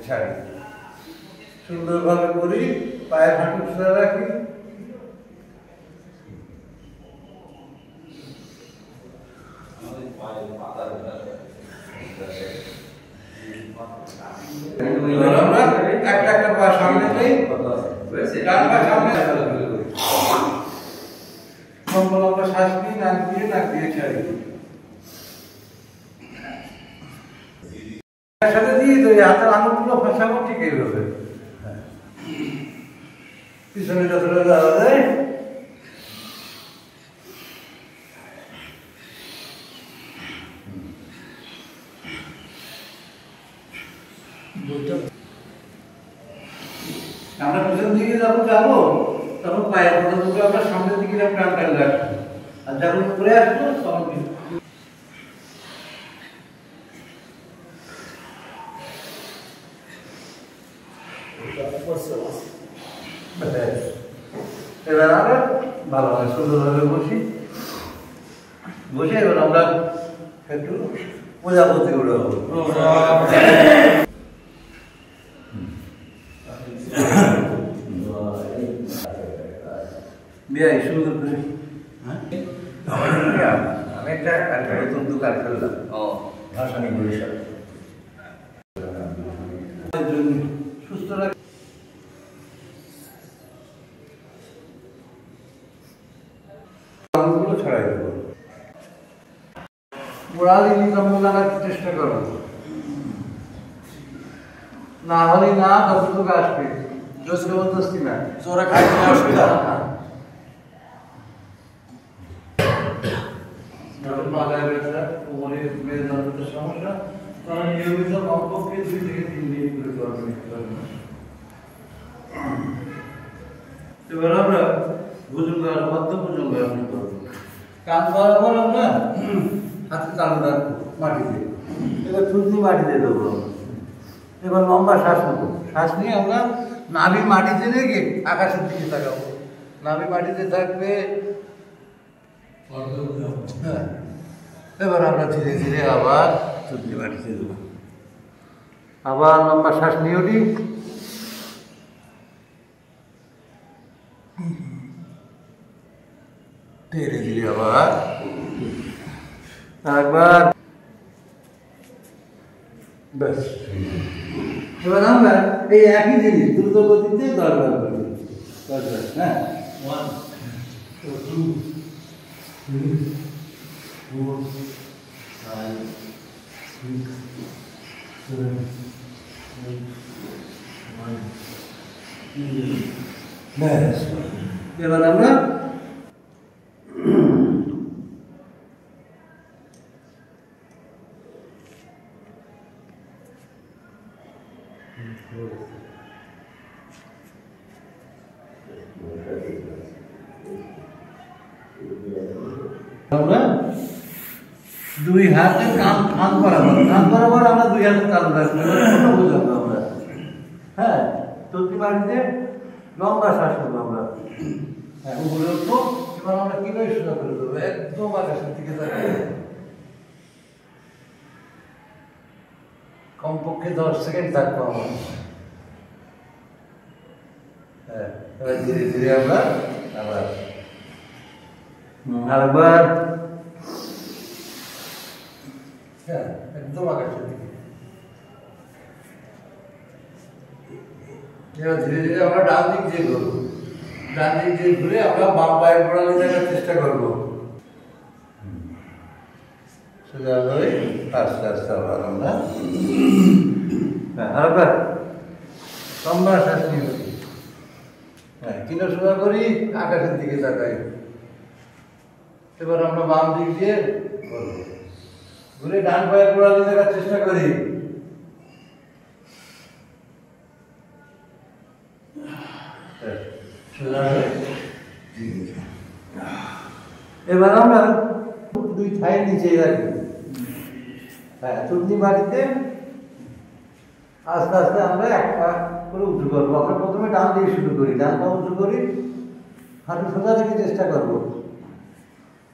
ছাড়ি সুন্দরভাবে করি, পায়ের হাঁটু সোজা রাখি। একটা একটা পা সামনে নেই, ডান পা সামনে লম্বা লম্বা শ্বাস নিই, নাক দিয়ে ছাড়ি। একসাথে দিয়ে দিই, হাতের আঙুলগুলো ফাঁসাবো ঠিক এইভাবে। পিছনে যতটা দেওয়া যায় আমরা পিছন দিকে যখন যাবো তখন পায়ের কথা দুটো আমরা সামনের দিকে টান টান রাখবো, আর যখন উপরে আসবো তখন এবার আমরা ভালোভাবে সুন্দরভাবে বসে এবার আমরা একটু প্রজাপতি উড়াবো। বিয়াই সুন্দর করে আমি একটা নতুন দোকান খুললাম ভাসানি বরিশাল, সুস্থ রাখ ছড়াই দেবো, গোড়ালি নিতম্ব লাগাতে চেষ্টা করবো, না হলে না যতটুকু আসবে, জবরদস্তি না, জোরে খাইতে অসুবিধা মাথায় ব্যথা, কোমরে মেরুদণ্ডের সমস্যা, তারা নিয়মিত কমপক্ষে 2 থেকে 3 দিন করে করবেন। এবার আমরা ভুজঙ্গার মধ্যে ভুজঙ্গাসন করবো। কান করার পর আমরা হাতে তালু রাখবো মাটিতে, এবার থুতনি মাটিতে দেবো। এবার লম্বা শ্বাস নেবো, শ্বাস নিয়ে আমরা নাভি মাটিতে রেখে আকাশের দিকে তাকাবো, নাভি মাটিতে থাকবে। হ্যাঁ, এবার আমরা ধীরে ধীরে আবার থুতনি মাটিতে দেবো, আবার লম্বা শ্বাস নিয়ে উঠি, ধীরে ধীরে আবার একবার, ব্যাস। এবার আমরা এই একই জিনিস দ্রুত গতিতে 10 বার করি। 10 বার, হ্যাঁ, 1 2 3 4 5 6 7 8 9 ব্যাস। এবার আমরা আমরা 2 হাতে কান বরাবর আমরা 2 হাতে তালু রাখবো, বুঝাবো আমরা। হ্যাঁ, থুতনি মাটিতে লম্বা শ্বাস নেবো আমরা। হ্যাঁ, উপরে উঠবো। এবার আমরা কিভাবে সোজা করে দেবো, একদম আকাশের দিকে তাকাবো, কমপক্ষে 10 সেকেন্ড থাকবো আমরা। হ্যাঁ, এবার ধীরে ধীরে আমরা আবার আরেকবার, হ্যাঁ, একদম আকাশের দিকে। এবার ধীরে ধীরে আমরা ডান দিক দিয়ে ঘুরবো, ডান দিক দিয়ে ঘুরে আমরা বাম পায়ের গোড়ালি দেখার চেষ্টা করবো। সোজা হয়ে আস্তে আস্তে আবার আমরা, হ্যাঁ, আরেকবার লম্বা শ্বাস নিয়ে, হ্যাঁ, কিনা সোজা করি, আকাশের দিকে তাকাই। এবার আমরা বাম দিক দিয়ে করবো, ঘুরে ডান পায়ের গোড়ালি দেখার চেষ্টা করি। এবার আমরা 2 থাই নিচে রাখি, হ্যাঁ, থুতনি মাটিতে আস্তে আস্তে আমরা একটা করে উঁচু করবো। আমরা প্রথমে ডান দিয়ে শুরু করি, ডান পা উঁচু করি, হাঁটু সোজা রেখে চেষ্টা করবো,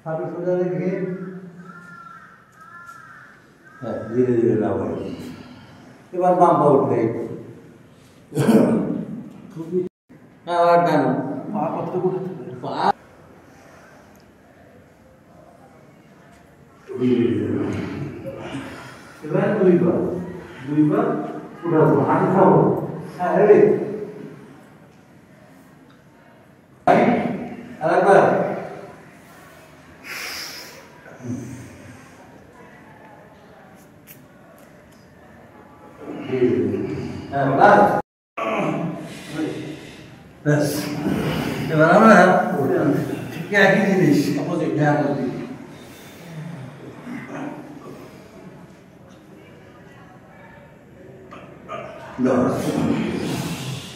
হাঁটু সোজা রেখে হ্যাঁ ধীরে ধীরে নামাই। এবার বাম পা উঠবে। আবার টানো। পা কত করে পা এবার দুইবার উঠাবো, হাঁটু খাবো। হ্যাঁ রেডি। আরেকবার। হ্যাঁ লাস্ট। ব্যাস এবার আমরা ঠিক একই জিনিস অপোজিট। হ্যাঁ অপোজিট।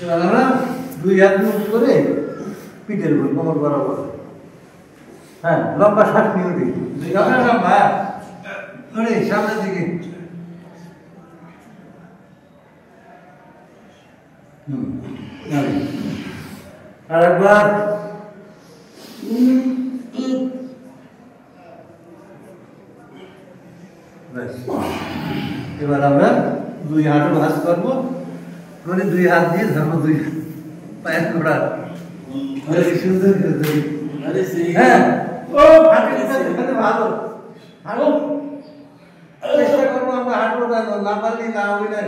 এবার আমরা দুই হাত মুখ করে পিঠের উপর কোমর বরাবর। হ্যাঁ লম্বা শ্বাস নিয়ে উঠি। দুই হাত লম্বা উঠি সামনের দিকে। আর একবার এবার আমরা দুই হাঁটু ভাঁজ করবো, করে দুই হাত দিয়ে ধরবো দুই পায়ের গোড়া। সুন্দর করে ধরি। হ্যাঁ ও ভালো ভালো চেষ্টা করবো আমরা হাঁটবো না পারলে না অভিনয়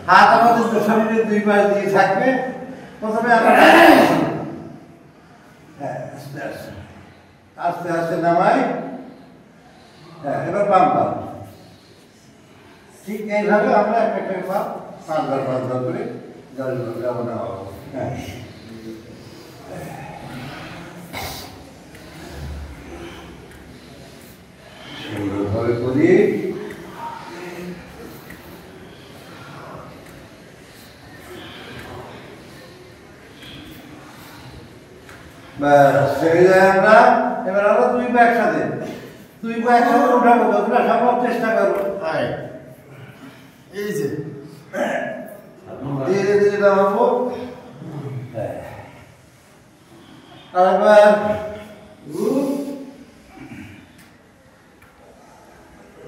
হাত আমাদের শরীরের দুই পাশ দিয়ে থাকবে। প্রথমে আমরা আস্তে আস্তে আস্তে আস্তে নামাই। হ্যাঁ এবার বাম পা। ঠিক এইভাবে আমরা একটা পা পাঁচবার করে রওনা হবো। হ্যাঁ সুন্দরভাবে করি। আমরা এবার আমরা দুই পা একসাথে উঠাবো, যতটা সম্ভব চেষ্টা করবো। এই যে ধীরে ধীরে নামাবো। আরেকবার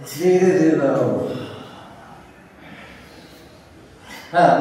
ধীরে ধীরে নামাবো। হ্যাঁ